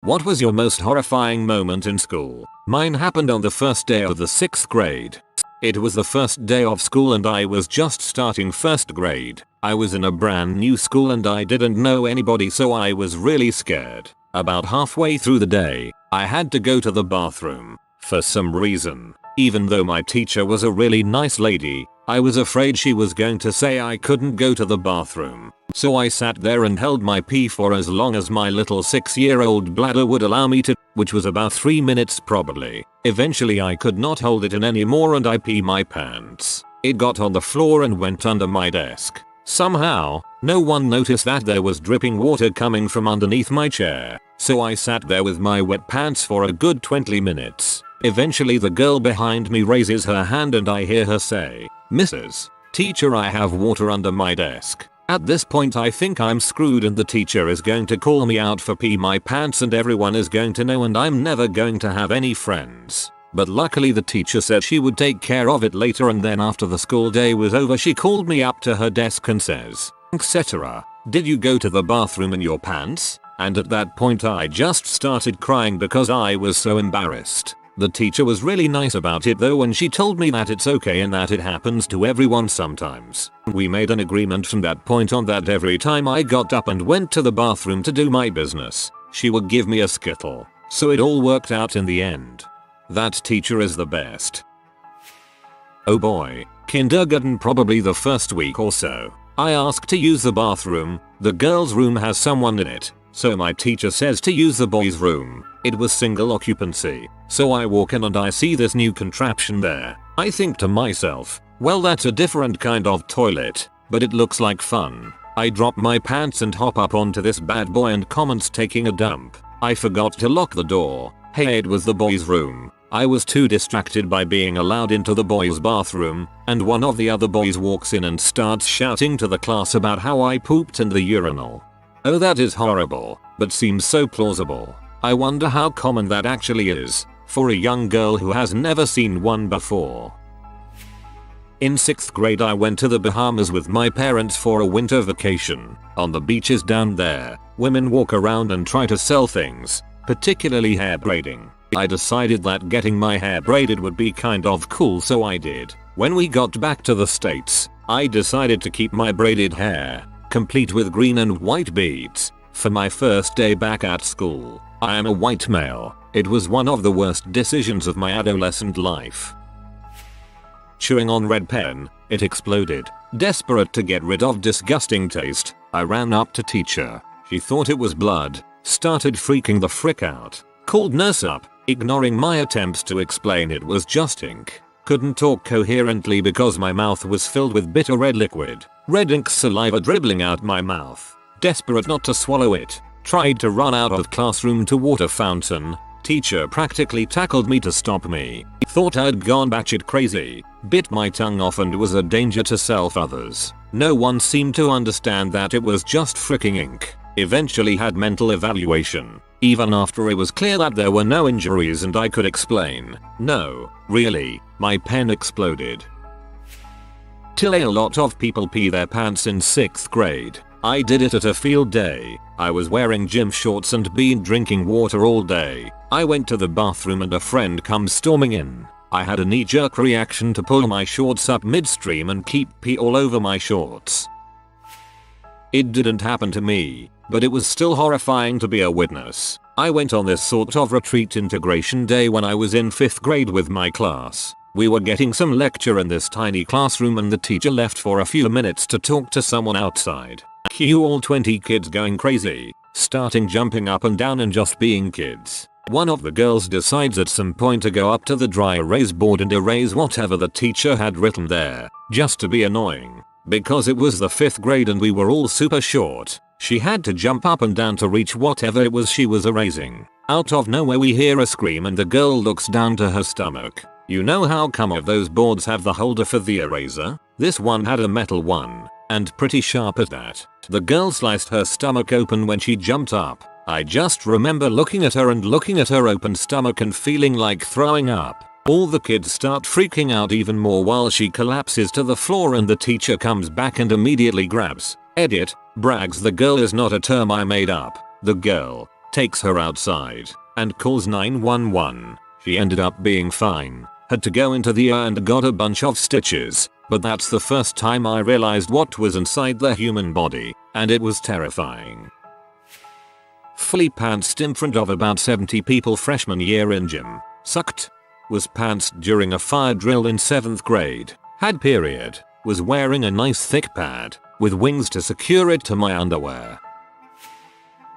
What was your most horrifying moment in school? Mine happened on the first day of the 6th grade. It was the first day of school and I was just starting 1st grade. I was in a brand new school and I didn't know anybody, so I was really scared. About halfway through the day, I had to go to the bathroom. For some reason, even though my teacher was a really nice lady, I was afraid she was going to say I couldn't go to the bathroom. So I sat there and held my pee for as long as my little 6-year-old bladder would allow me to, which was about 3 minutes probably. Eventually I could not hold it in anymore and I peed my pants. It got on the floor and went under my desk. Somehow, no one noticed that there was dripping water coming from underneath my chair. So I sat there with my wet pants for a good 20 minutes. Eventually the girl behind me raises her hand and I hear her say, "Mrs. Teacher, I have water under my desk." At this point I think I'm screwed and the teacher is going to call me out for peeing my pants and everyone is going to know and I'm never going to have any friends. But luckily the teacher said she would take care of it later, and then after the school day was over she called me up to her desk and says, "Etc. Did you go to the bathroom in your pants?" And at that point I just started crying because I was so embarrassed. The teacher was really nice about it though, and she told me that it's okay and that it happens to everyone sometimes. We made an agreement from that point on that every time I got up and went to the bathroom to do my business, she would give me a Skittle. So it all worked out in the end. That teacher is the best. Oh boy, kindergarten, probably the first week or so. I asked to use the bathroom. The girls' room has someone in it, so my teacher says to use the boys' room. It was single occupancy. So I walk in and I see this new contraption there. I think to myself, well, that's a different kind of toilet, but it looks like fun. I drop my pants and hop up onto this bad boy and commence taking a dump. I forgot to lock the door. Hey, it was the boys' room. I was too distracted by being allowed into the boys' bathroom, and one of the other boys walks in and starts shouting to the class about how I pooped in the urinal. Oh, that is horrible, but seems so plausible. I wonder how common that actually is for a young girl who has never seen one before. In 6th grade I went to the Bahamas with my parents for a winter vacation. On the beaches down there, women walk around and try to sell things, particularly hair braiding. I decided that getting my hair braided would be kind of cool, so I did. When we got back to the States, I decided to keep my braided hair, complete with green and white beads, for my first day back at school. I am a white male. It was one of the worst decisions of my adolescent life. Chewing on red pen, it exploded. Desperate to get rid of disgusting taste, I ran up to teacher. She thought it was blood, started freaking the frick out, called nurse up, ignoring my attempts to explain it was just ink. Couldn't talk coherently because my mouth was filled with bitter red liquid. Red ink saliva dribbling out my mouth. Desperate not to swallow it, tried to run out of classroom to water fountain. Teacher practically tackled me to stop me. Thought I'd gone batshit crazy. Bit my tongue off and was a danger to self others. No one seemed to understand that it was just fricking ink. Eventually had mental evaluation. Even after it was clear that there were no injuries and I could explain. No, really, my pen exploded. A lot of people pee their pants in 6th grade. I did it at a field day. I was wearing gym shorts and been drinking water all day. I went to the bathroom and a friend comes storming in. I had a knee-jerk reaction to pull my shorts up midstream and keep pee all over my shorts. It didn't happen to me, but it was still horrifying to be a witness. I went on this sort of retreat integration day when I was in 5th grade with my class. We were getting some lecture in this tiny classroom and the teacher left for a few minutes to talk to someone outside. Cue all 20 kids going crazy, starting jumping up and down and just being kids. One of the girls decides at some point to go up to the dry erase board and erase whatever the teacher had written there, just to be annoying. Because it was the 5th grade and we were all super short, she had to jump up and down to reach whatever it was she was erasing. Out of nowhere we hear a scream and the girl looks down to her stomach. You know how some of those boards have the holder for the eraser? This one had a metal one, and pretty sharp at that. The girl sliced her stomach open when she jumped up. I just remember looking at her and looking at her open stomach and feeling like throwing up. All the kids start freaking out even more while she collapses to the floor and the teacher comes back and immediately grabs, edit, brags the girl is not a term I made up. The girl takes her outside, and calls 911. She ended up being fine, had to go into the ER and got a bunch of stitches, but that's the first time I realized what was inside the human body, and it was terrifying. Fully pantsed in front of about 70 people freshman year in gym. Sucked. Was pantsed during a fire drill in 7th grade. Had period. Was wearing a nice thick pad, with wings to secure it to my underwear.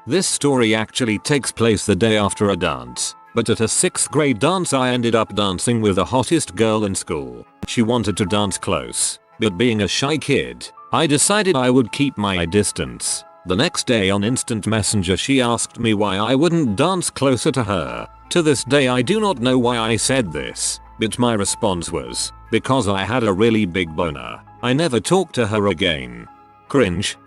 This story actually takes place the day after a dance, but at a 6th grade dance I ended up dancing with the hottest girl in school. She wanted to dance close, but being a shy kid, I decided I would keep my distance. The next day on Instant Messenger she asked me why I wouldn't dance closer to her. To this day I do not know why I said this, but my response was, because I had a really big boner. I never talked to her again. Cringe.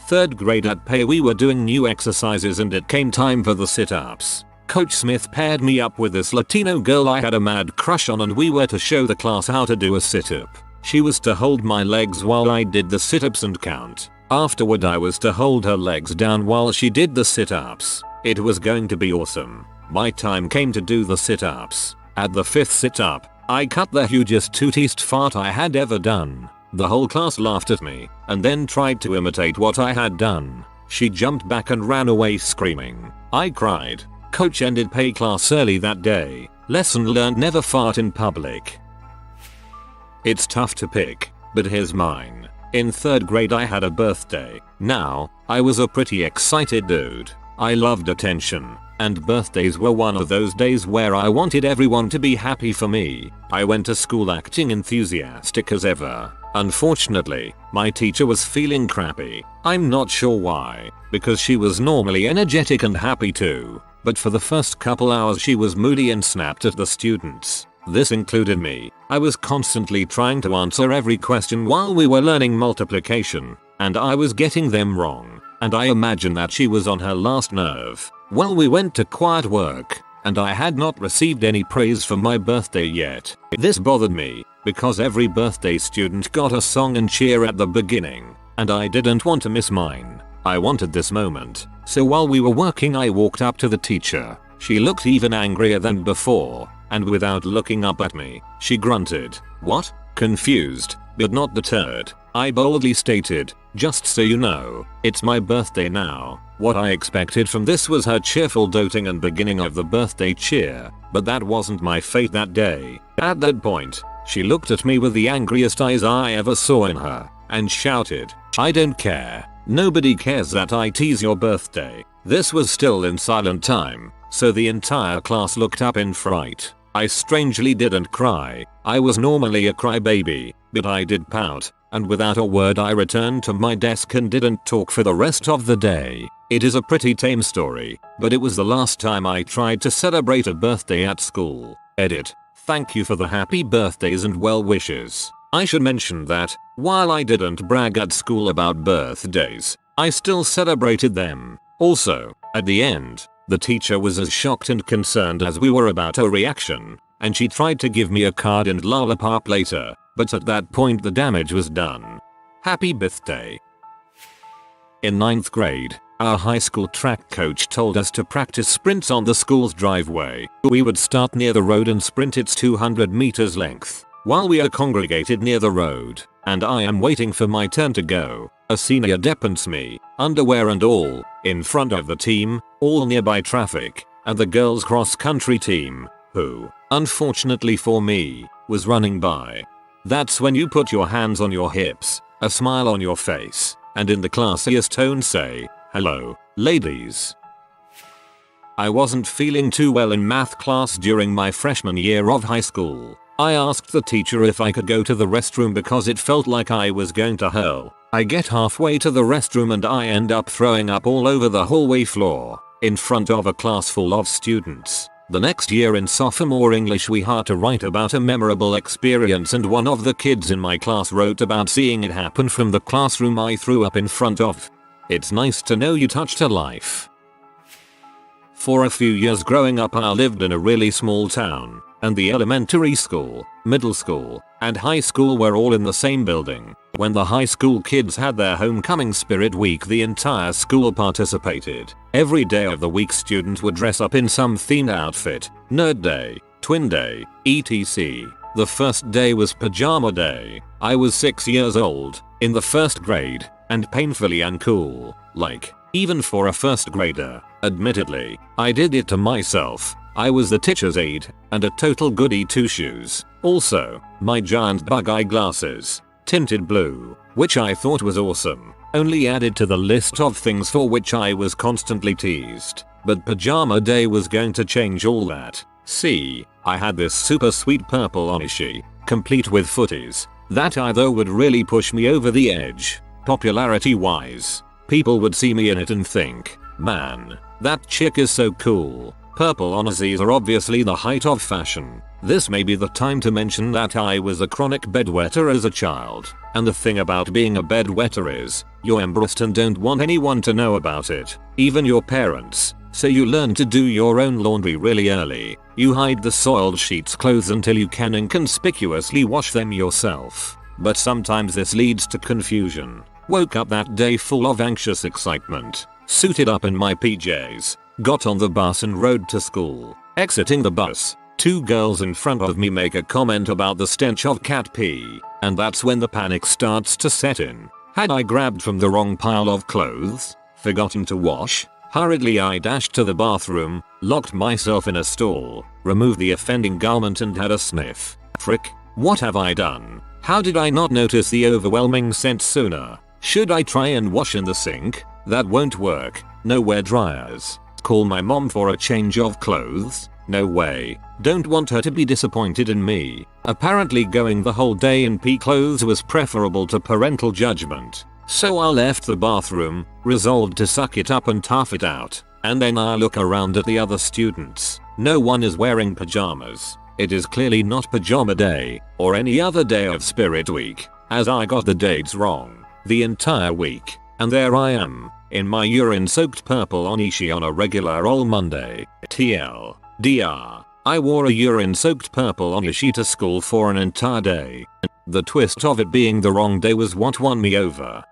3rd grade at Pay we were doing new exercises and it came time for the sit-ups. Coach Smith paired me up with this Latino girl I had a mad crush on and we were to show the class how to do a sit-up. She was to hold my legs while I did the sit-ups and count. Afterward I was to hold her legs down while she did the sit-ups. It was going to be awesome. My time came to do the sit-ups. At the 5th sit-up, I cut the hugest tootist fart I had ever done. The whole class laughed at me, and then tried to imitate what I had done. She jumped back and ran away screaming. I cried. Coach ended Pay class early that day. Lesson learned: never fart in public. It's tough to pick, but here's mine. In 3rd grade I had a birthday. Now, I was a pretty excited dude. I loved attention, and birthdays were one of those days where I wanted everyone to be happy for me. I went to school acting enthusiastic as ever. Unfortunately, my teacher was feeling crappy. I'm not sure why, because she was normally energetic and happy too. But for the first couple hours she was moody and snapped at the students. This included me. I was constantly trying to answer every question while we were learning multiplication, and I was getting them wrong, and I imagine that she was on her last nerve. Well, we went to quiet work, and I had not received any praise for my birthday yet. This bothered me, because every birthday student got a song and cheer at the beginning, and I didn't want to miss mine. I wanted this moment, so while we were working I walked up to the teacher. She looked even angrier than before, and without looking up at me, she grunted. What? Confused, but not deterred, I boldly stated, just so you know, it's my birthday now. What I expected from this was her cheerful doting and beginning of the birthday cheer, but that wasn't my fate that day. At that point, she looked at me with the angriest eyes I ever saw in her, and shouted, I don't care. Nobody cares that I tease your birthday. This was still in silent time, so the entire class looked up in fright. I strangely didn't cry. I was normally a crybaby, but I did pout, and without a word I returned to my desk and didn't talk for the rest of the day. It is a pretty tame story, but it was the last time I tried to celebrate a birthday at school. Edit. Thank you for the happy birthdays and well wishes. I should mention that, while I didn't brag at school about birthdays, I still celebrated them. Also, at the end, the teacher was as shocked and concerned as we were about her reaction, and she tried to give me a card and lollipop later, but at that point the damage was done. Happy birthday. In 9th grade, our high school track coach told us to practice sprints on the school's driveway. We would start near the road and sprint its 200 meters length. While we are congregated near the road, and I am waiting for my turn to go, a senior depants me, underwear and all, in front of the team, all nearby traffic, and the girls' cross-country team, who, unfortunately for me, was running by. That's when you put your hands on your hips, a smile on your face, and in the classiest tone say, hello, ladies. I wasn't feeling too well in math class during my freshman year of high school. I asked the teacher if I could go to the restroom because it felt like I was going to hurl. I get halfway to the restroom and I end up throwing up all over the hallway floor, in front of a class full of students. The next year in sophomore English we had to write about a memorable experience, and one of the kids in my class wrote about seeing it happen from the classroom I threw up in front of. It's nice to know you touched a life. For a few years growing up I lived in a really small town, and the elementary school, middle school, and high school were all in the same building. When the high school kids had their homecoming spirit week, the entire school participated. Every day of the week students would dress up in some themed outfit. Nerd day, twin day, etc. The first day was pajama day. I was 6 years old, in the first grade, and painfully uncool. Like, even for a first grader. Admittedly, I did it to myself. I was the teacher's aide, and a total goody two-shoes. Also, my giant bug eyeglasses, tinted blue, which I thought was awesome, only added to the list of things for which I was constantly teased. But pajama day was going to change all that. See, I had this super sweet purple onesie, complete with footies, that either would really push me over the edge, popularity wise. People would see me in it and think, man, that chick is so cool. Purple onesies are obviously the height of fashion. This may be the time to mention that I was a chronic bedwetter as a child. And the thing about being a bedwetter is, you're embarrassed and don't want anyone to know about it, even your parents. So you learn to do your own laundry really early. You hide the soiled sheets clothes until you can inconspicuously wash them yourself. But sometimes this leads to confusion. Woke up that day full of anxious excitement, suited up in my PJs, got on the bus and rode to school. Exiting the bus, 2 girls in front of me make a comment about the stench of cat pee, and that's when the panic starts to set in. Had I grabbed from the wrong pile of clothes? Forgotten to wash? Hurriedly I dashed to the bathroom, locked myself in a stall, removed the offending garment and had a sniff. Frick, what have I done? How did I not notice the overwhelming scent sooner? Should I try and wash in the sink? That won't work. No wear dryers. Call my mom for a change of clothes? No way. Don't want her to be disappointed in me. Apparently going the whole day in pea clothes was preferable to parental judgment. So I left the bathroom, resolved to suck it up and tough it out. And then I look around at the other students. No one is wearing pajamas. It is clearly not pajama day, or any other day of Spirit Week, as I got the dates wrong. The entire week. And there I am, in my urine-soaked purple onesie on a regular old Monday. TLDR. I wore a urine-soaked purple onesie to school for an entire day. The twist of it being the wrong day was what won me over.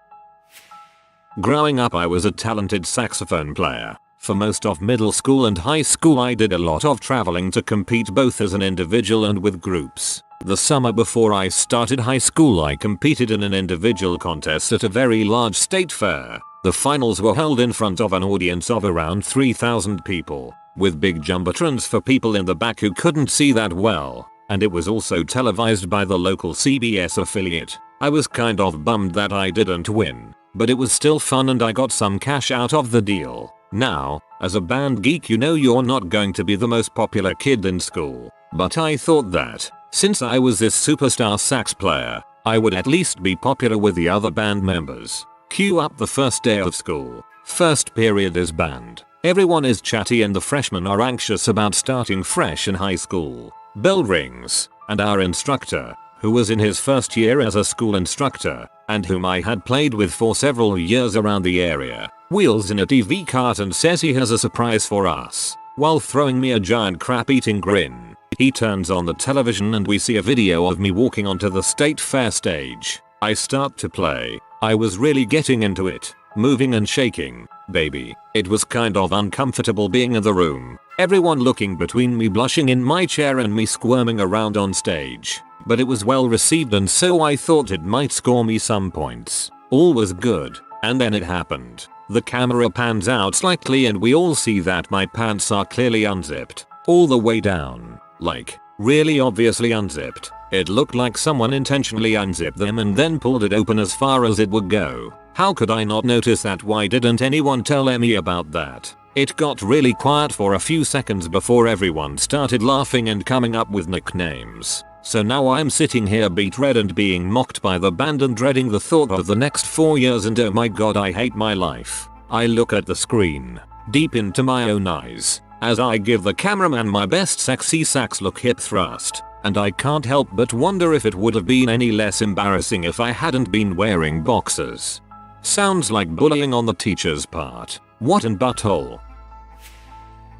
Growing up I was a talented saxophone player. For most of middle school and high school I did a lot of traveling to compete both as an individual and with groups. The summer before I started high school I competed in an individual contest at a very large state fair. The finals were held in front of an audience of around 3,000 people, with big jumbotrons for people in the back who couldn't see that well, and it was also televised by the local CBS affiliate. I was kind of bummed that I didn't win, but it was still fun and I got some cash out of the deal. Now, as a band geek you know you're not going to be the most popular kid in school, but I thought that, since I was this superstar sax player, I would at least be popular with the other band members. Cue up the first day of school. First period is band. Everyone is chatty and the freshmen are anxious about starting fresh in high school. Bell rings, and our instructor, who was in his first year as a school instructor, and whom I had played with for several years around the area, wheels in a TV cart and says he has a surprise for us, while throwing me a giant crap-eating grin. He turns on the television and we see a video of me walking onto the state fair stage. I start to play. I was really getting into it, moving and shaking, baby. It was kind of uncomfortable being in the room, everyone looking between me blushing in my chair and me squirming around on stage. But it was well received and so I thought it might score me some points. All was good, and then it happened. The camera pans out slightly and we all see that my pants are clearly unzipped, all the way down, like, really obviously unzipped. It looked like someone intentionally unzipped them and then pulled it open as far as it would go. How could I not notice that? Why didn't anyone tell me about that? It got really quiet for a few seconds before everyone started laughing and coming up with nicknames. So now I'm sitting here beet red and being mocked by the band and dreading the thought of the next 4 years and oh my god I hate my life. I look at the screen, deep into my own eyes, as I give the cameraman my best sexy sax look hip thrust. And I can't help but wonder if it would have been any less embarrassing if I hadn't been wearing boxers. Sounds like bullying on the teacher's part. What an butthole.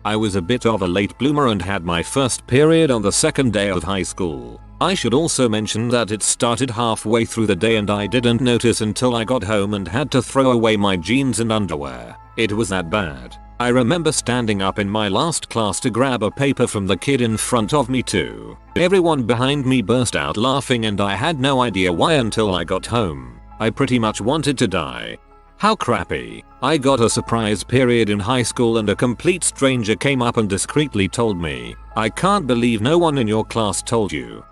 I was a bit of a late bloomer and had my first period on the second day of high school. I should also mention that it started halfway through the day and I didn't notice until I got home and had to throw away my jeans and underwear. It was that bad. I remember standing up in my last class to grab a paper from the kid in front of me too. Everyone behind me burst out laughing and I had no idea why until I got home. I pretty much wanted to die. How crappy. I got a surprise period in high school and a complete stranger came up and discreetly told me, "I can't believe no one in your class told you."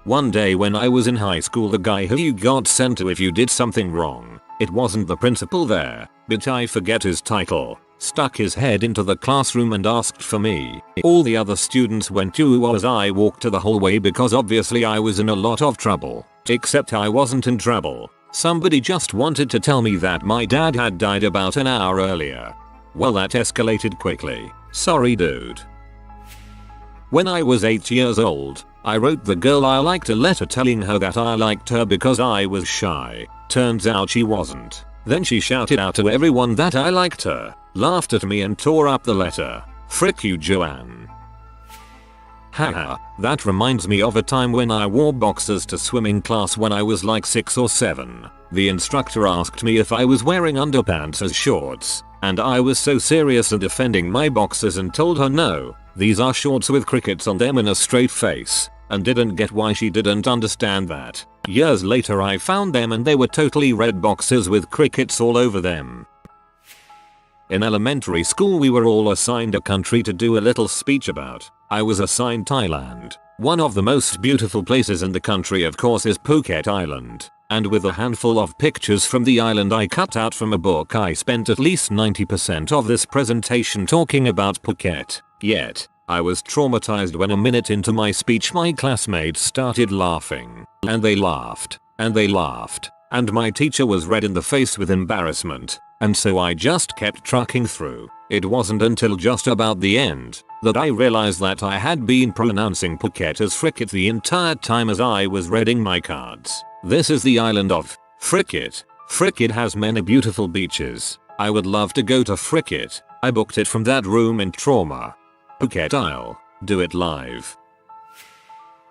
One day when I was in high school, the guy who you got sent to if you did something wrong, it wasn't the principal there, but I forget his title, stuck his head into the classroom and asked for me. All the other students went to as I walked to the hallway because obviously I was in a lot of trouble. Except I wasn't in trouble. Somebody just wanted to tell me that my dad had died about an hour earlier. Well, that escalated quickly. Sorry dude. When I was 8 years old, I wrote the girl I liked a letter telling her that I liked her because I was shy. Turns out she wasn't. Then she shouted out to everyone that I liked her, laughed at me and tore up the letter. Frick you, Joanne. Haha, that reminds me of a time when I wore boxers to swimming class when I was like 6 or 7. The instructor asked me if I was wearing underpants as shorts, and I was so serious in defending my boxers and told her no, these are shorts with crickets on them in a straight face, and didn't get why she didn't understand that. Years later I found them and they were totally red boxers with crickets all over them. In elementary school we were all assigned a country to do a little speech about. I was assigned Thailand. One of the most beautiful places in the country of course is Phuket Island. And with a handful of pictures from the island I cut out from a book, I spent at least 90% of this presentation talking about Phuket. Yet, I was traumatized when a minute into my speech my classmates started laughing. And they laughed. And they laughed. And my teacher was red in the face with embarrassment. And so I just kept trucking through. It wasn't until just about the end that I realized that I had been pronouncing Phuket as Frickit the entire time as I was reading my cards. This is the island of Frickit. Frickit has many beautiful beaches. I would love to go to Frickit. I booked it from that room in Trauma. Phuket I'll do it live.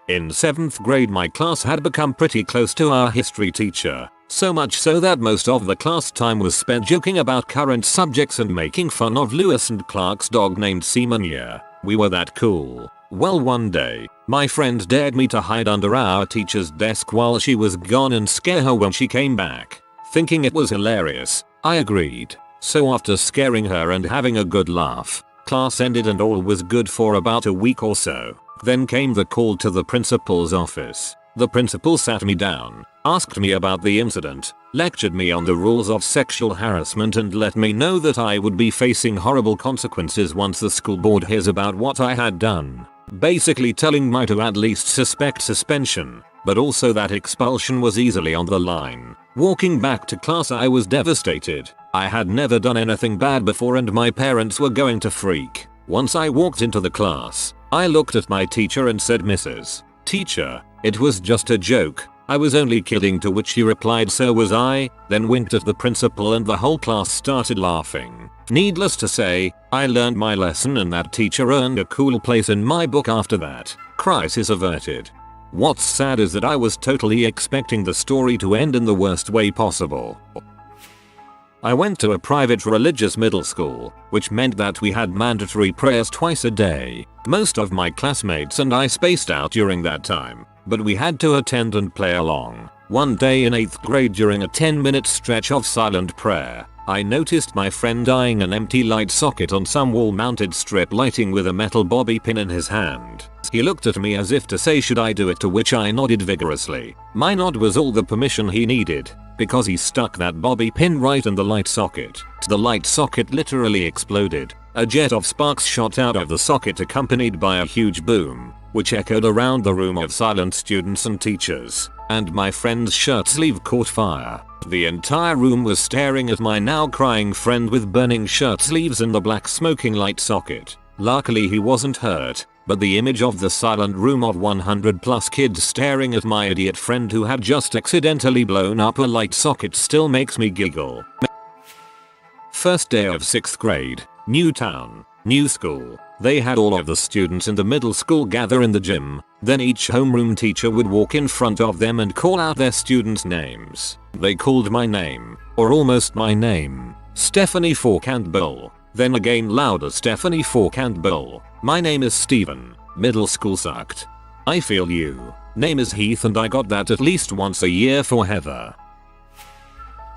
In 7th grade my class had become pretty close to our history teacher. So much so that most of the class time was spent joking about current subjects and making fun of Lewis and Clark's dog named Seamonia. We were that cool. Well, one day, my friend dared me to hide under our teacher's desk while she was gone and scare her when she came back. Thinking it was hilarious, I agreed. So after scaring her and having a good laugh, class ended and all was good for about a week or so. Then came the call to the principal's office. The principal sat me down, asked me about the incident, lectured me on the rules of sexual harassment and let me know that I would be facing horrible consequences once the school board hears about what I had done. Basically telling me to at least suspect suspension, but also that expulsion was easily on the line. Walking back to class I was devastated. I had never done anything bad before and my parents were going to freak. Once I walked into the class, I looked at my teacher and said, "Mrs. Teacher, it was just a joke. I was only kidding," to which she replied, "So was I," then winked at the principal and the whole class started laughing. Needless to say, I learned my lesson and that teacher earned a cool place in my book after that. Crisis averted. What's sad is that I was totally expecting the story to end in the worst way possible. I went to a private religious middle school, which meant that we had mandatory prayers twice a day. Most of my classmates and I spaced out during that time, but we had to attend and play along. One day in 8th grade during a 10-minute stretch of silent prayer, I noticed my friend eyeing an empty light socket on some wall-mounted strip lighting with a metal bobby pin in his hand. He looked at me as if to say, "Should I do it?" to which I nodded vigorously. My nod was all the permission he needed, because he stuck that bobby pin right in the light socket. The light socket literally exploded. A jet of sparks shot out of the socket accompanied by a huge boom, which echoed around the room of silent students and teachers, and my friend's shirt sleeve caught fire. The entire room was staring at my now crying friend with burning shirt sleeves in the black smoking light socket. Luckily he wasn't hurt, but the image of the silent room of 100 plus kids staring at my idiot friend who had just accidentally blown up a light socket still makes me giggle. First day of 6th grade, new town. New school. They had all of the students in the middle school gather in the gym. Then each homeroom teacher would walk in front of them and call out their students' names. They called my name, or almost my name. Stephanie Fork and Bill. Then again louder, Stephanie Fork and Bill. My name is Steven. Middle school sucked. I feel you. Name is Heath and I got that at least once a year for Heather.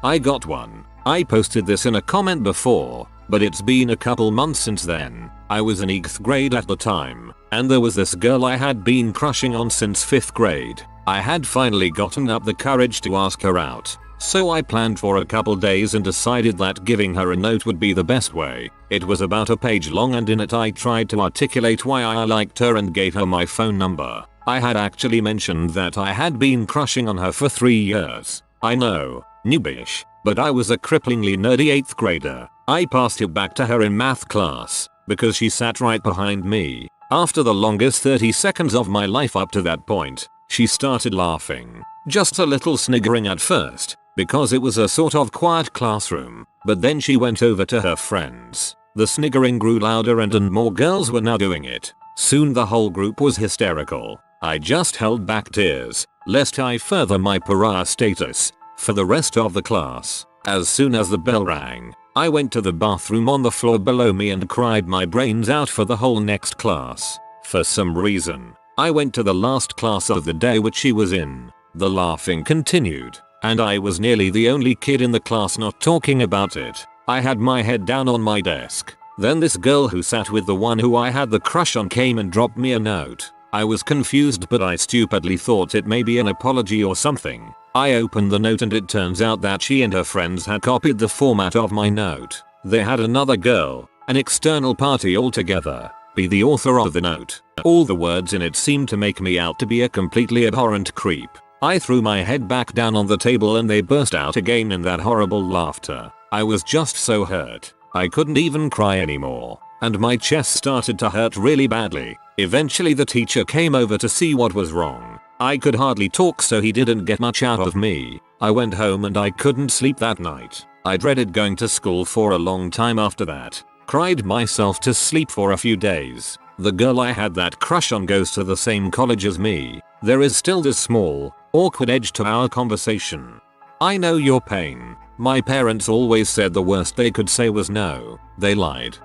I got one. I posted this in a comment before, but it's been a couple months since then. I was in 8th grade at the time, and there was this girl I had been crushing on since 5th grade. I had finally gotten up the courage to ask her out. So I planned for a couple days and decided that giving her a note would be the best way. It was about a page long and in it I tried to articulate why I liked her and gave her my phone number. I had actually mentioned that I had been crushing on her for 3 years. I know, noobish, but I was a cripplingly nerdy 8th grader. I passed it back to her in math class, because she sat right behind me. After the longest 30 seconds of my life up to that point, she started laughing. Just a little sniggering at first, because it was a sort of quiet classroom, but then she went over to her friends. The sniggering grew louder and more girls were now doing it. Soon the whole group was hysterical. I just held back tears, lest I further my pariah status for the rest of the class. As soon as the bell rang, I went to the bathroom on the floor below me and cried my brains out for the whole next class. For some reason, I went to the last class of the day which she was in. The laughing continued, and I was nearly the only kid in the class not talking about it. I had my head down on my desk. Then this girl who sat with the one who I had the crush on came and dropped me a note. I was confused, but I stupidly thought it may be an apology or something. I opened the note and it turns out that she and her friends had copied the format of my note. They had another girl, an external party altogether, be the author of the note. All the words in it seemed to make me out to be a completely abhorrent creep. I threw my head back down on the table and they burst out again in that horrible laughter. I was just so hurt. I couldn't even cry anymore, and my chest started to hurt really badly. Eventually the teacher came over to see what was wrong. I could hardly talk, so he didn't get much out of me. I went home and I couldn't sleep that night. I dreaded going to school for a long time after that. Cried myself to sleep for a few days. The girl I had that crush on goes to the same college as me. There is still this small, awkward edge to our conversation. I know your pain. My parents always said the worst they could say was no. They lied.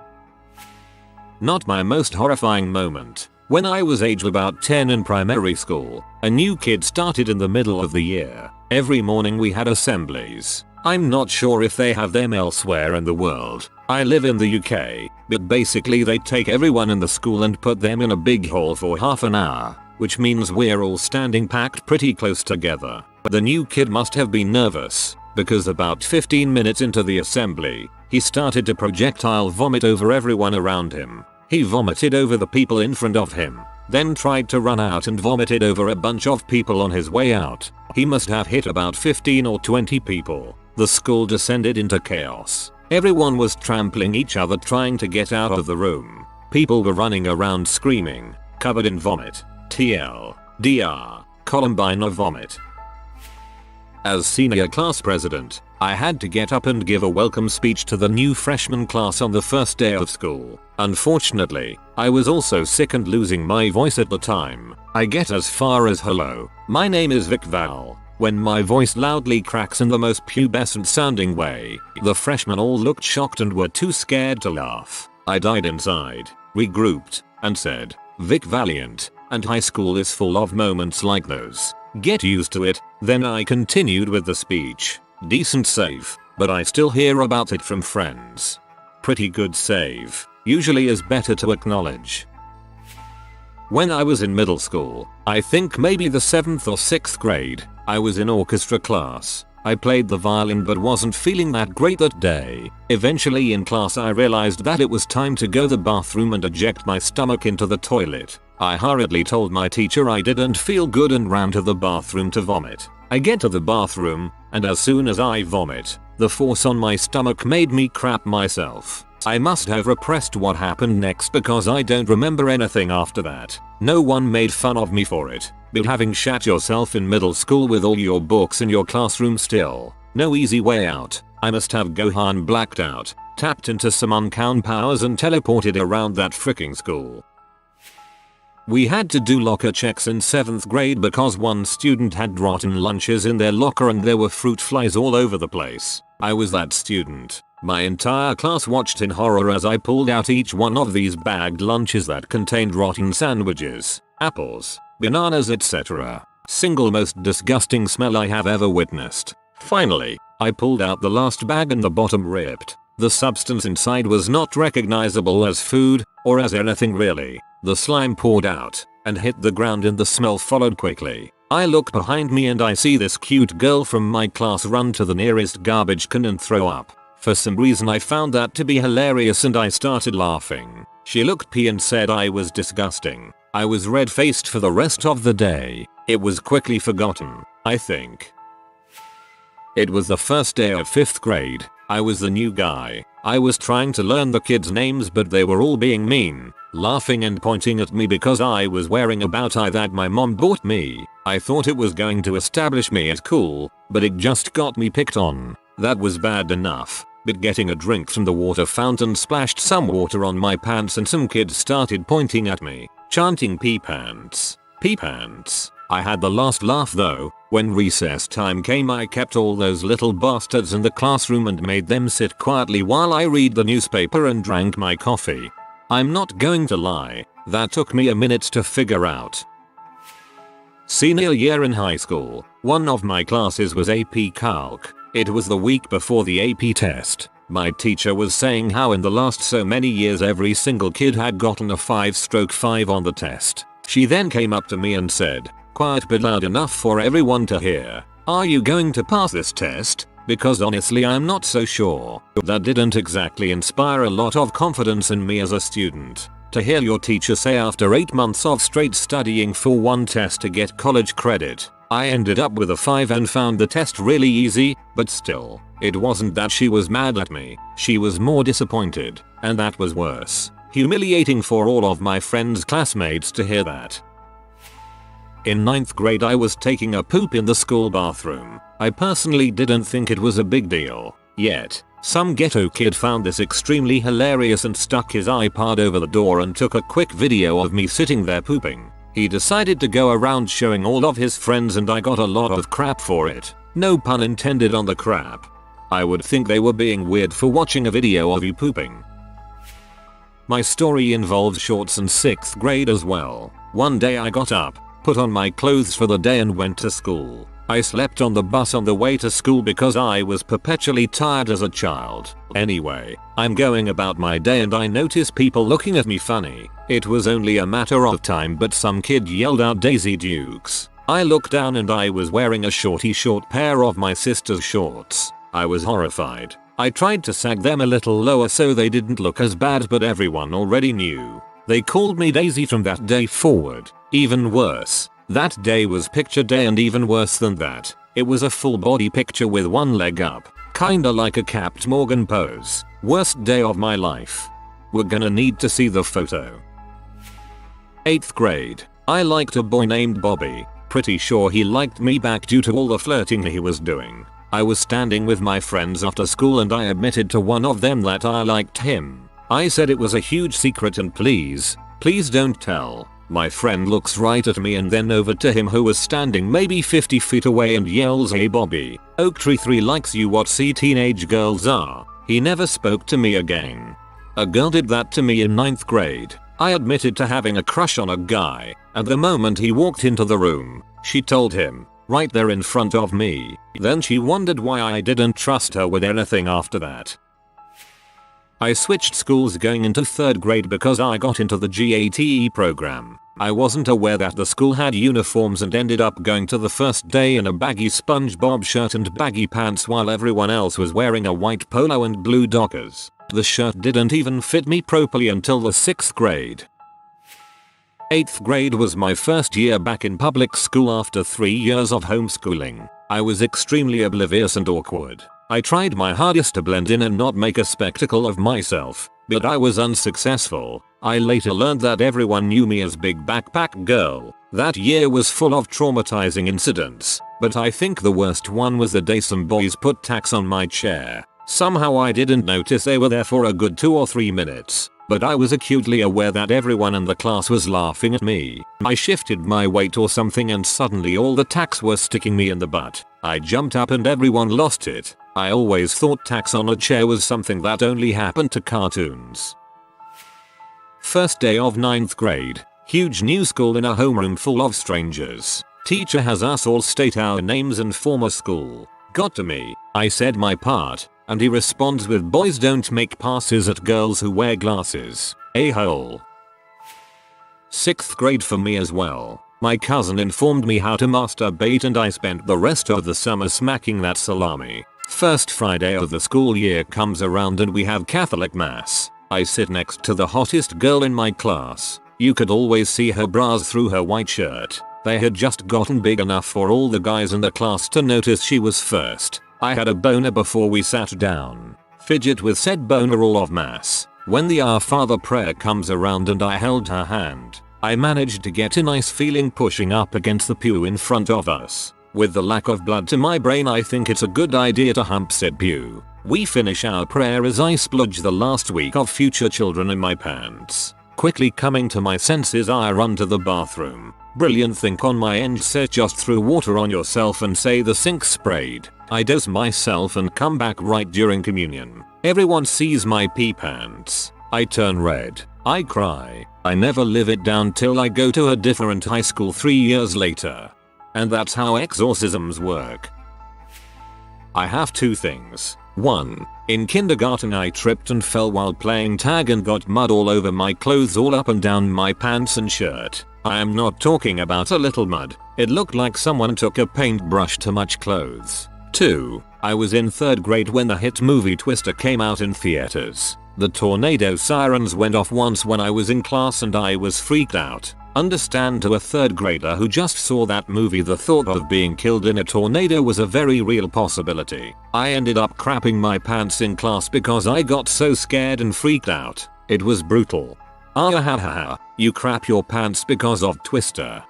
Not my most horrifying moment. When I was aged about 10 in primary school, a new kid started in the middle of the year. Every morning we had assemblies. I'm not sure if they have them elsewhere in the world. I live in the UK, but basically they take everyone in the school and put them in a big hall for half an hour, which means we're all standing packed pretty close together. The new kid must have been nervous, because about 15 minutes into the assembly, he started to projectile vomit over everyone around him. He vomited over the people in front of him, then tried to run out and vomited over a bunch of people on his way out. He must have hit about 15 or 20 people. The school descended into chaos. Everyone was trampling each other trying to get out of the room. People were running around screaming, covered in vomit. TL, DR, Columbine of vomit. As senior class president, I had to get up and give a welcome speech to the new freshman class on the first day of school. Unfortunately, I was also sick and losing my voice at the time. I get as far as hello, my name is Vic Val, when my voice loudly cracks in the most pubescent sounding way. The freshmen all looked shocked and were too scared to laugh. I died inside, regrouped, and said, Vic Valiant, and high school is full of moments like those. Get used to it. Then I continued with the speech. Decent save, but I still hear about it from friends. Pretty good save. Usually is better to acknowledge. When I was in middle school, I think maybe the 7th or 6th grade, I was in orchestra class. I played the violin but wasn't feeling that great that day. Eventually in class I realized that it was time to go to the bathroom and eject my stomach into the toilet. I hurriedly told my teacher I didn't feel good and ran to the bathroom to vomit. I get to the bathroom, and as soon as I vomit, the force on my stomach made me crap myself. I must have repressed what happened next because I don't remember anything after that. No one made fun of me for it, but having shat yourself in middle school with all your books in your classroom still, no easy way out. I must have Gohan blacked out. tapped into some uncommon powers and teleported around that freaking school. We had to do locker checks in 7th grade because one student had rotten lunches in their locker and there were fruit flies all over the place. I was that student. My entire class watched in horror as I pulled out each one of these bagged lunches that contained rotten sandwiches, apples, bananas, etc. Single most disgusting smell I have ever witnessed. Finally, I pulled out the last bag and the bottom ripped. The substance inside was not recognizable as food or as anything really. The slime poured out and hit the ground and the smell followed quickly. I look behind me and I see this cute girl from my class run to the nearest garbage can and throw up. For some reason I found that to be hilarious and I started laughing. She looked pee and said I was disgusting. I was red-faced for the rest of the day. It was quickly forgotten, I think. It was the first day of 5th grade. I was the new guy. I was trying to learn the kids' names but they were all being mean, laughing and pointing at me because I was wearing a bow tie that my mom bought me. I thought it was going to establish me as cool, but it just got me picked on. That was bad enough. But getting a drink from the water fountain splashed some water on my pants and some kids started pointing at me, chanting pee pants, pee pants. I had the last laugh though. When recess time came I kept all those little bastards in the classroom and made them sit quietly while I read the newspaper and drank my coffee. I'm not going to lie, that took me a minute to figure out. Senior year in high school, one of my classes was AP Calc. It was the week before the AP test. My teacher was saying how in the last so many years every single kid had gotten a 5/5 on the test. She then came up to me and said, "Quiet but loud enough for everyone to hear. Are you going to pass this test? Because honestly I'm not so sure." That didn't exactly inspire a lot of confidence in me as a student. To hear your teacher say after 8 months of straight studying for one test to get college credit, I ended up with a 5 and found the test really easy, but still, it wasn't that she was mad at me, she was more disappointed, and that was worse. Humiliating for all of my friends' classmates to hear that. In 9th grade I was taking a poop in the school bathroom. I personally didn't think it was a big deal. Yet, some ghetto kid found this extremely hilarious and stuck his iPod over the door and took a quick video of me sitting there pooping. He decided to go around showing all of his friends and I got a lot of crap for it. No pun intended on the crap. I would think they were being weird for watching a video of you pooping. My story involves shorts in 6th grade as well. One day I got up, put on my clothes for the day and went to school. I slept on the bus on the way to school because I was perpetually tired as a child. Anyway, I'm going about my day and I notice people looking at me funny. It was only a matter of time but some kid yelled out Daisy Dukes. I looked down and I was wearing a short pair of my sister's shorts. I was horrified. I tried to sag them a little lower so they didn't look as bad but everyone already knew. They called me Daisy from that day forward. Even worse. That day was picture day and even worse than that, it was a full body picture with one leg up, kinda like a Capt Morgan pose. Worst day of my life. We're gonna need to see the photo. 8th grade. I liked a boy named Bobby. Pretty sure he liked me back due to all the flirting he was doing. I was standing with my friends after school and I admitted to one of them that I liked him. I said it was a huge secret and please don't tell. My friend looks right at me and then over to him who was standing maybe 50 feet away and yells, "Hey Bobby, Oak Tree 3 likes you, what see teenage girls are." He never spoke to me again. A girl did that to me in 9th grade. I admitted to having a crush on a guy, and the moment he walked into the room, she told him, right there in front of me. Then she wondered why I didn't trust her with anything after that. I switched schools going into 3rd grade because I got into the GATE program. I wasn't aware that the school had uniforms and ended up going to the first day in a baggy SpongeBob shirt and baggy pants while everyone else was wearing a white polo and blue Dockers. The shirt didn't even fit me properly until the 6th grade. 8th grade was my first year back in public school after 3 years of homeschooling. I was extremely oblivious and awkward. I tried my hardest to blend in and not make a spectacle of myself, but I was unsuccessful. I later learned that everyone knew me as Big Backpack Girl. That year was full of traumatizing incidents, but I think the worst one was the day some boys put tacks on my chair. Somehow I didn't notice they were there for a good 2 or 3 minutes, but I was acutely aware that everyone in the class was laughing at me. I shifted my weight or something and suddenly all the tacks were sticking me in the butt. I jumped up and everyone lost it. I always thought tacks on a chair was something that only happened to cartoons. First day of 9th grade. Huge new school in a homeroom full of strangers. Teacher has us all state our names and former school. Got to me. I said my part, and he responds with boys don't make passes at girls who wear glasses. A-hole. 6th grade for me as well. My cousin informed me how to masturbate and I spent the rest of the summer smacking that salami. First Friday of the school year comes around and we have Catholic mass. I sit next to the hottest girl in my class. You could always see her bras through her white shirt. They had just gotten big enough for all the guys in the class to notice she was first. I had a boner before we sat down. Fidget with said boner all of mass. When the Our Father prayer comes around and I held her hand, I managed to get a nice feeling pushing up against the pew in front of us. With the lack of blood to my brain, I think it's a good idea to hump said pew. We finish our prayer as I splodge the last week of future children in my pants. Quickly coming to my senses, I run to the bathroom. Brilliant think on my end, said just throw water on yourself and say the sink sprayed. I dose myself and come back right during communion. Everyone sees my pee pants. I turn red. I cry. I never live it down till I go to a different high school 3 years later. And that's how exorcisms work. I have 2 things. 1. In kindergarten I tripped and fell while playing tag and got mud all over my clothes, all up and down my pants and shirt. I am not talking about a little mud. It looked like someone took a paintbrush to much clothes. 2. I was in 3rd grade when the hit movie Twister came out in theaters. The tornado sirens went off once when I was in class and I was freaked out. Understand, to a 3rd grader who just saw that movie, the thought of being killed in a tornado was a very real possibility. I ended up crapping my pants in class because I got so scared and freaked out. It was brutal. Ah, you crap your pants because of Twister.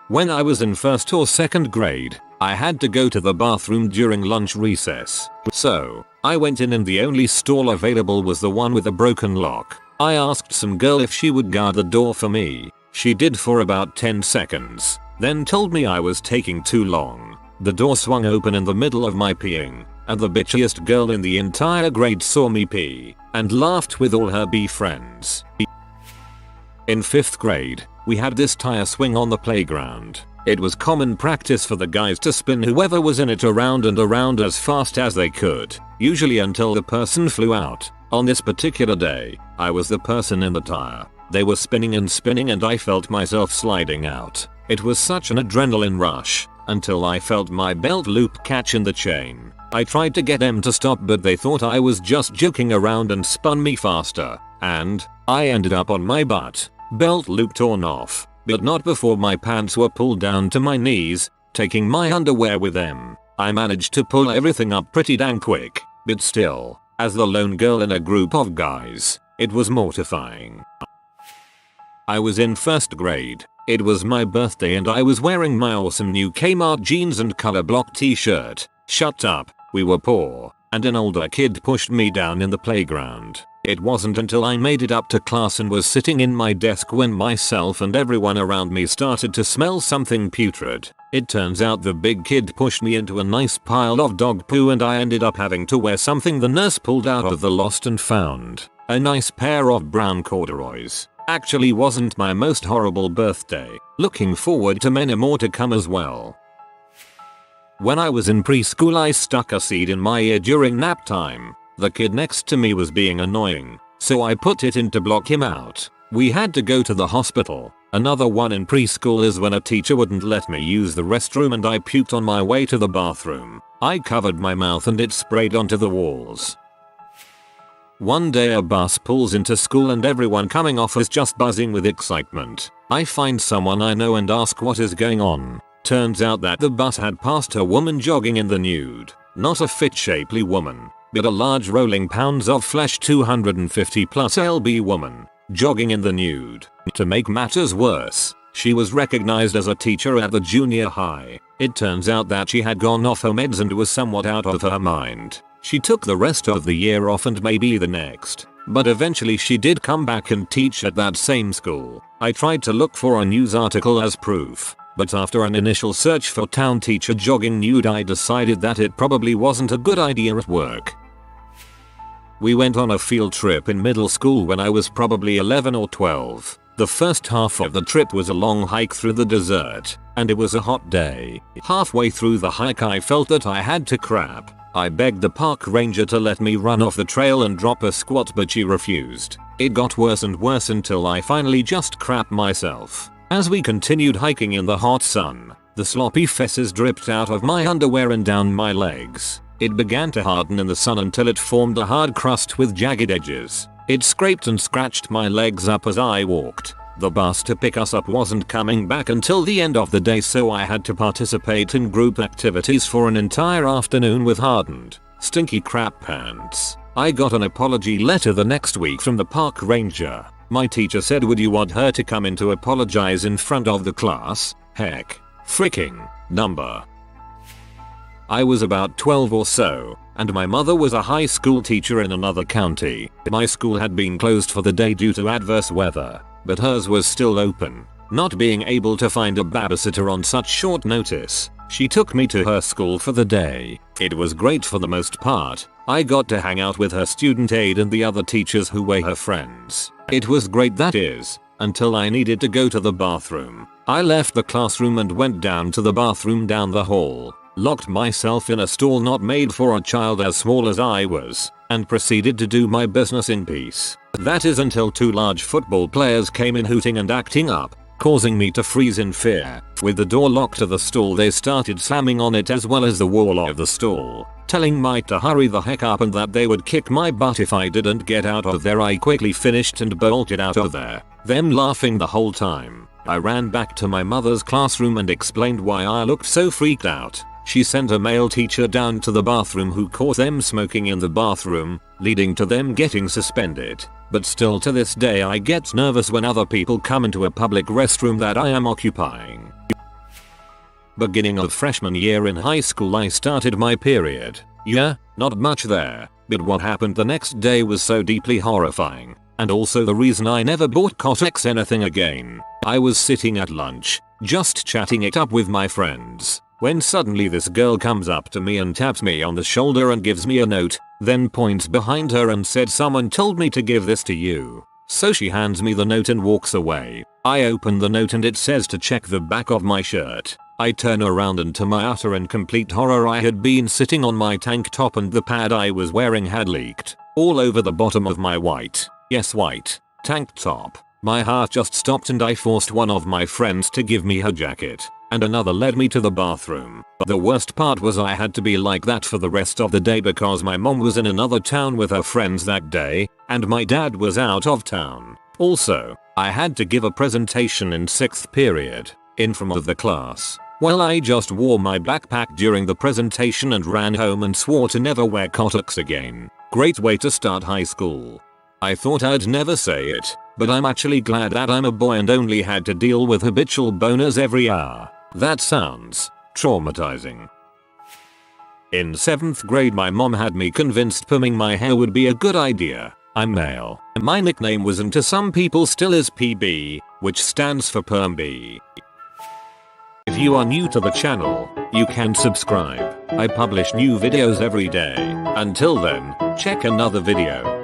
When I was in 1st or 2nd grade, I had to go to the bathroom during lunch recess. So, I went in and the only stall available was the one with a broken lock. I asked some girl if she would guard the door for me. She did for about 10 seconds, then told me I was taking too long. The door swung open in the middle of my peeing, and the bitchiest girl in the entire grade saw me pee, and laughed with all her B friends. In 5th grade, we had this tire swing on the playground. It was common practice for the guys to spin whoever was in it around and around as fast as they could, usually until the person flew out. On this particular day, I was the person in the tire. They were spinning and spinning and I felt myself sliding out. It was such an adrenaline rush, until I felt my belt loop catch in the chain. I tried to get them to stop, but they thought I was just joking around and spun me faster, and I ended up on my butt. Belt loop torn off, but not before my pants were pulled down to my knees, taking my underwear with them. I managed to pull everything up pretty dang quick, but still, as the lone girl in a group of guys, it was mortifying. I was in 1st grade. It was my birthday and I was wearing my awesome new Kmart jeans and color block t-shirt. Shut up, we were poor, and an older kid pushed me down in the playground. It wasn't until I made it up to class and was sitting in my desk when myself and everyone around me started to smell something putrid. It turns out the big kid pushed me into a nice pile of dog poo and I ended up having to wear something the nurse pulled out of the lost and found. A nice pair of brown corduroys. Actually wasn't my most horrible birthday. Looking forward to many more to come as well. When I was in preschool I stuck a seed in my ear during nap time. The kid next to me was being annoying, so I put it in to block him out. We had to go to the hospital. Another one in preschool is when a teacher wouldn't let me use the restroom and I puked on my way to the bathroom. I covered my mouth and it sprayed onto the walls. One day a bus pulls into school and everyone coming off is just buzzing with excitement. I find someone I know and ask what is going on. Turns out that the bus had passed a woman jogging in the nude. Not a fit shapely woman, but a large rolling pounds of flesh 250 plus lb woman, jogging in the nude. To make matters worse, she was recognized as a teacher at the junior high. It turns out that she had gone off her meds and was somewhat out of her mind. She took the rest of the year off and maybe the next. But eventually she did come back and teach at that same school. I tried to look for a news article as proof, but after an initial search for town teacher jogging nude I decided that it probably wasn't a good idea at work. We went on a field trip in middle school when I was probably 11 or 12. The first half of the trip was a long hike through the desert, and it was a hot day. Halfway through the hike I felt that I had to crap. I begged the park ranger to let me run off the trail and drop a squat, but she refused. It got worse and worse until I finally just crapped myself. As we continued hiking in the hot sun, the sloppy fesses dripped out of my underwear and down my legs. It began to harden in the sun until it formed a hard crust with jagged edges. It scraped and scratched my legs up as I walked. The bus to pick us up wasn't coming back until the end of the day, so I had to participate in group activities for an entire afternoon with hardened, stinky crap pants. I got an apology letter the next week from the park ranger. My teacher said, "Would you want her to come in to apologize in front of the class?" Heck. Freaking number. I was about 12 or so, and my mother was a high school teacher in another county. My school had been closed for the day due to adverse weather, but hers was still open. Not being able to find a babysitter on such short notice, she took me to her school for the day. It was great for the most part. I got to hang out with her student aide and the other teachers who were her friends. It was great, that is, until I needed to go to the bathroom. I left the classroom and went down to the bathroom down the hall, locked myself in a stall not made for a child as small as I was, and proceeded to do my business in peace. That is until two large football players came in hooting and acting up, causing me to freeze in fear. With the door locked to the stall, they started slamming on it as well as the wall of the stall, telling Mike to hurry the heck up and that they would kick my butt if I didn't get out of there. I quickly finished and bolted out of there, them laughing the whole time. I ran back to my mother's classroom and explained why I looked so freaked out. She sent a male teacher down to the bathroom who caught them smoking in the bathroom, leading to them getting suspended. But still to this day I get nervous when other people come into a public restroom that I am occupying. Beginning of freshman year in high school, I started my period. Yeah, not much there, but what happened the next day was so deeply horrifying, and also the reason I never bought Kotex anything again. I was sitting at lunch, just chatting it up with my friends, when suddenly this girl comes up to me and taps me on the shoulder and gives me a note, then points behind her and said, "Someone told me to give this to you." So she hands me the note and walks away. I open the note and it says to check the back of my shirt. I turn around and to my utter and complete horror, I had been sitting on my tank top and the pad I was wearing had leaked all over the bottom of my white, yes white, tank top. My heart just stopped and I forced one of my friends to give me her jacket, and another led me to the bathroom. The worst part was I had to be like that for the rest of the day because my mom was in another town with her friends that day, and my dad was out of town. Also, I had to give a presentation in 6th period, in front of the class. Well, I just wore my backpack during the presentation and ran home and swore to never wear Kotex again. Great way to start high school. I thought I'd never say it, but I'm actually glad that I'm a boy and only had to deal with habitual boners every hour. That sounds traumatizing. In 7th grade, my mom had me convinced perming my hair would be a good idea. I'm male. My nickname was, and to some people still is, PB, which stands for Perm B. If you are new to the channel, you can subscribe. I publish new videos every day. Until then, check another video.